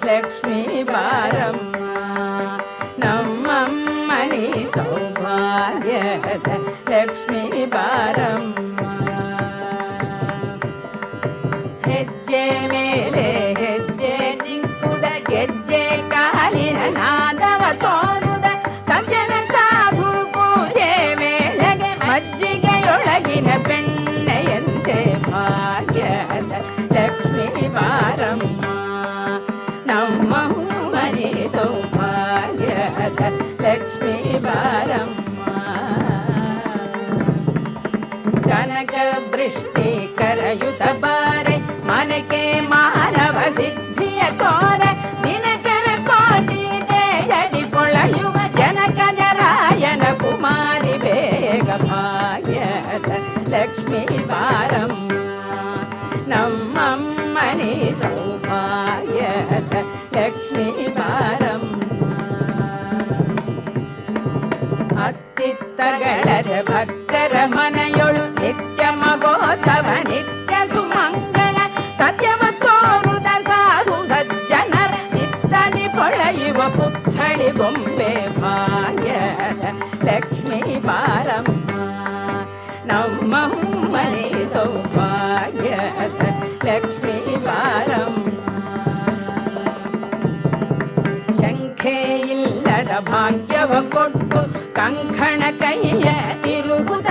ಲಕ್ಷ್ಮೀ ಬಾರಮ್ಮ ನಮ್ಮಮ್ಮನಿ ಸೌಭಾಗ್ಯದ ಲಕ್ಷ್ಮೀ ಬಾರಮ್ಮ ಹೆಜ್ಜೆ ಮೇಲೆ ಹೆಜ್ಜೆ ನಿಂಕುದ ಗೆಜ್ಜೆ ಕಾಲಿನ ನಾದವ ತೋರುದ ಸಜ್ಜನ ಸಾಧು ಪೂಜೆ ವೇಳೆಗೆ ಮಜ್ಜಿಗೆಯೊಳಗಿನ ಬೆಣ್ಣೆಯಂತೆ ಭಾಗ್ಯದ ಲಕ್ಷ್ಮೀ ಬಾರಮ್ಮ ನಮ್ಮ ಮನೆ ಸೌಭಾಗ್ಯದ ಲಕ್ಷ್ಮೀ ಬಾರಮ್ಮ ಕನಕ ವೃಷ್ಟಿ ಕರಯುತ ಬಾರೆ ಮನಕೆ ಮಾನವ ಸಿದ್ಧಿಯ ತೋರ ದಿನಕರ ಕೋಟಿ ದೇಯಲಿ ಕೊಳೆಯುವ ಜನಕಜರಾಯನ ಕುಮಾರಿ ಬೇಗ ಭಾಗ್ಯದ ಲಕ್ಷ್ಮೀ ಬಾರಮ್ಮ ನಮ್ಮಮ್ಮನಿ ಸೌಭಾಗ್ಯದ ಲಕ್ಷ್ಮೀ ಬಾರಮ್ಮ ಅತ್ತಿತ್ತಗಳರ ಭಕ್ತರ ಮನೆಯೊಳು ನಿತ್ಯ ಮಗೋತ್ಸವ ನಿತ್ಯ ಸುಮಂಗಳ ಸತ್ಯವ ತೋರುದ ಸಾಧು ಸಜ್ಜನರ ಚಿತ್ತದಿ ಪೊಳೆಯುವ ಪುತ್ಥಳಿ ಗೊಂಬೆ ಭಾಗ್ಯದ ಲಕ್ಷ್ಮೀ ಬಾರಮ್ಮ ನಮ್ಮ ಮನೆ ಸೌಭಾಗ್ಯದ ಲಕ್ಷ್ಮೀ ಬಾರಮ್ಮ ಶಂಖೆ ಇಲ್ಲದ ಭಾಗ್ಯವ ಕೊಟ್ಟು ಕಂಕಣ ಕೈಯ ತಿರುಗುದ